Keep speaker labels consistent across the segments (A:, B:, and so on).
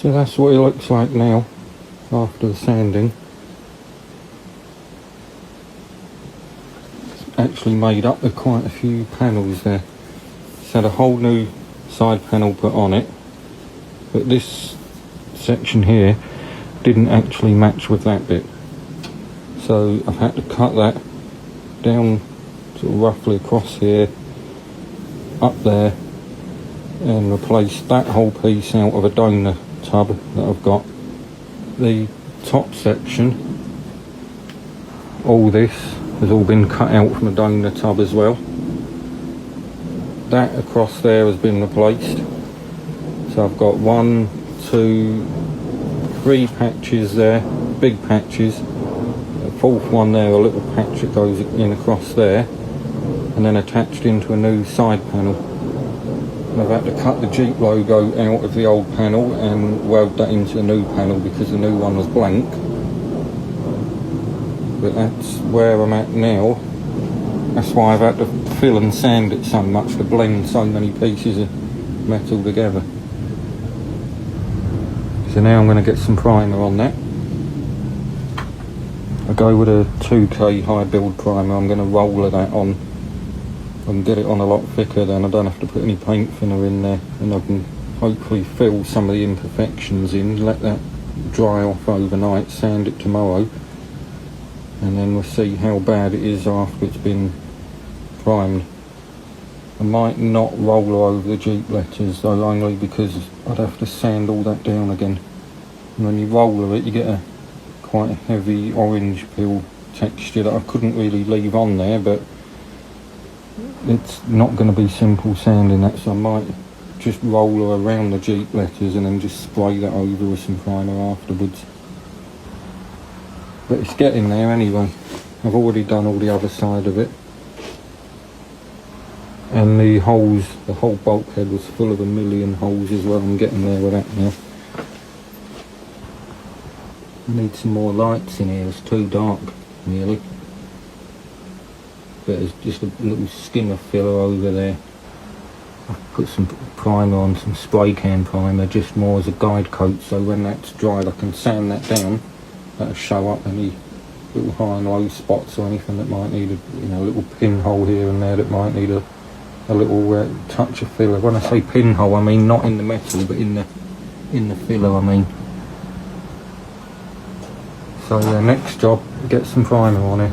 A: So that's what it looks like now after the sanding. It's actually made up with quite a few panels there. It's had a whole new side panel put on it, but this section here didn't actually match with that bit, so I've had to cut that down sort of roughly across here, up there, and replace that whole piece out of a donor tub that I've got. The top section, all this has all been cut out from a donor tub as well. That across there has been replaced, so I've got 1, 2, 3 patches there, big patches, a fourth one there, a little patch that goes in across there, and then attached into a new side panel. And I've had to cut the Jeep logo out of the old panel and weld that into the new panel because the new one was blank. But that's where I'm at now. That's why I've had to fill and sand it so much to blend so many pieces of metal together. So now I'm going to get some primer on that. I go with a 2K high build primer. I'm going to roller that on and get it on a lot thicker, then I don't have to put any paint thinner in there, and I can hopefully fill some of the imperfections in, let that dry off overnight, sand it tomorrow, and then we'll see how bad it is after it's been primed. I might not roller over the Jeep letters though, only because I'd have to sand all that down again. And when you roller it, you get a quite a heavy orange peel texture that I couldn't really leave on there, but it's not going to be simple sanding that, so I might just roller around the Jeep letters and then just spray that over with some primer afterwards. But it's getting there anyway. I've already done all the other side of it. And the holes, the whole bulkhead was full of 1,000,000 holes as well. I'm getting there with that now. I need some more lights in here, it's too dark really. But there's just a little skim of filler over there. I've put some primer on, some spray can primer, just more as a guide coat, so when that's dried I can sand that down. That'll show up any little high and low spots or anything that might need a little pinhole here and there that might need a little touch of filler. When I say pinhole, I mean not in the metal, but in the filler, I mean. So the next job, get some primer on it.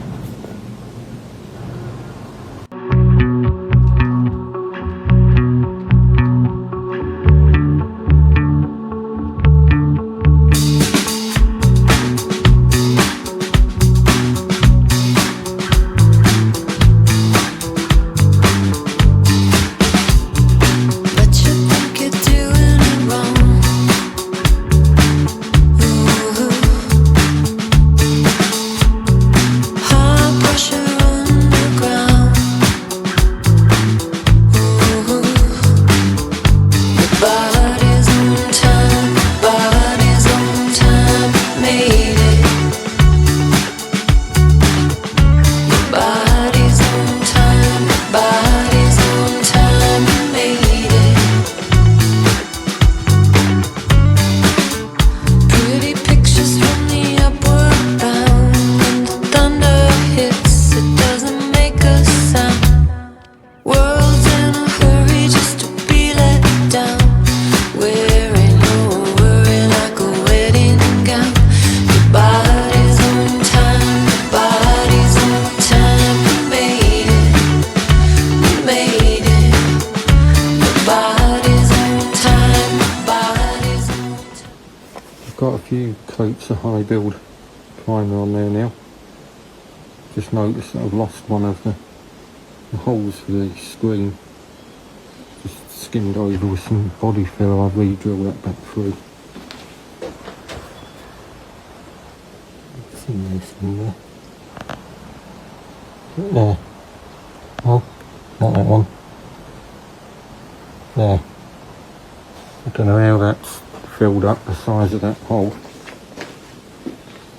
A: Got a few coats of high build primer on there now. Just noticed that I've lost one of the holes for the screen. Just skimmed over with some body filler. I've re-drilled that back through. It's in there somewhere. There. Oh, not that one. There. I don't know how that's filled up the size of that hole.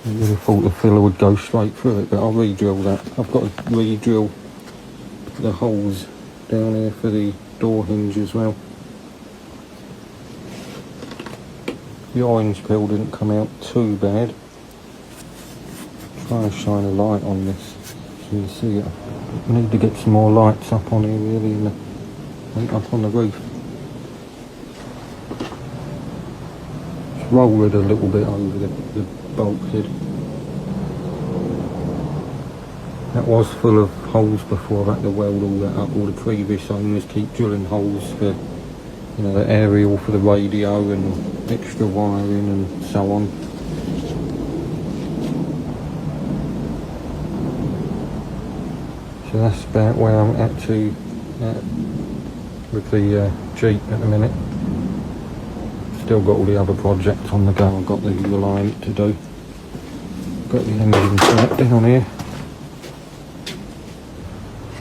A: I really thought the filler would go straight through it, but I'll re-drill that. I've got to re-drill the holes down here for the door hinge as well. The orange peel didn't come out too bad. Try and shine a light on this so you see it. I need to get some more lights up on here really, and up on the roof. Just roll it a little bit over the bulkhead. That was full of holes before. I had to weld all that up. All the previous owners keep drilling holes for, you know, the aerial for the radio and extra wiring and so on. So that's about where I'm at with the Jeep at the minute. Still got all the other projects on the go. I've got the alignment to do. Got the engine set down here.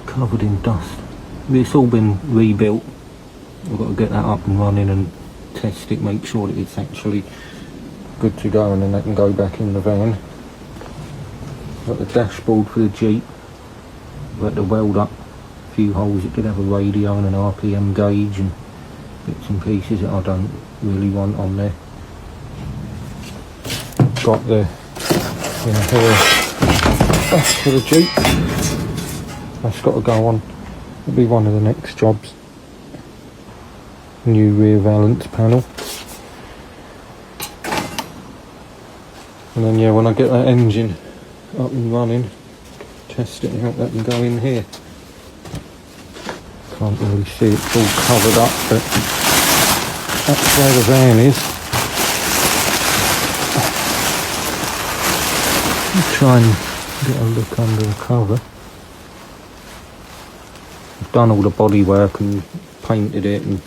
A: Covered in dust. It's all been rebuilt. I've got to get that up and running and test it, make sure that it's actually good to go, and then they can go back in the van. Got the dashboard for the Jeep. I've had to weld up a few holes. It did have a radio and an RPM gauge and bits and pieces that I don't really want on there. Got the here that's for the Jeep. That's got to go on. It'll be one of the next jobs. New rear valance panel. And then yeah, when I get that engine up and running, test it out, that can go in here. Can't really see, it's all covered up, but that's where the van is. I'll try and get a look under the cover. I've done all the bodywork and painted it and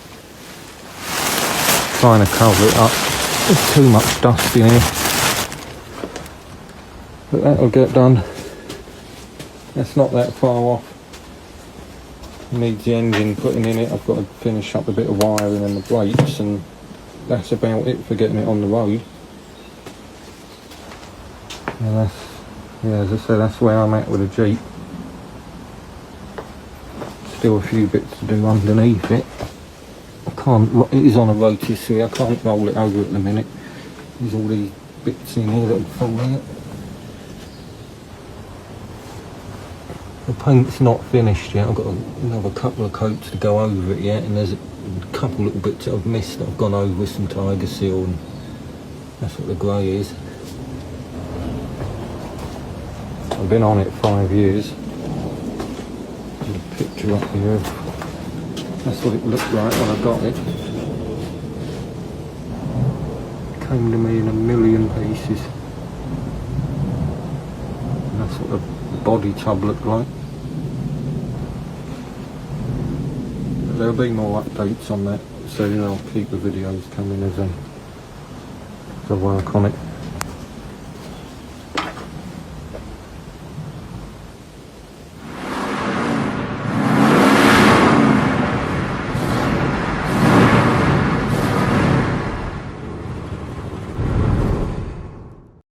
A: trying to cover it up. There's too much dust in here, but that'll get done. That's not that far off. Needs the engine putting in it. I've got to finish up a bit of wiring and the brakes, and that's about it for getting it on the road. And that's, yeah, as I said, that's where I'm at with the Jeep. Still a few bits to do underneath it. I can't, it is on a rotisserie, I can't roll it over at the minute. There's all these bits in here that will fall in it. The paint's not finished yet. I've got another couple of coats to go over it yet, and there's a couple little bits that I've missed that I've gone over with some Tiger Seal, and that's what the grey is. I've been on it 5 years. There's a picture up here. That's what it looked like when I got it. It came to me in a million pieces. And that's what the body tub looked like. But there'll be more updates on that soon. I'll keep the videos coming as I work on it.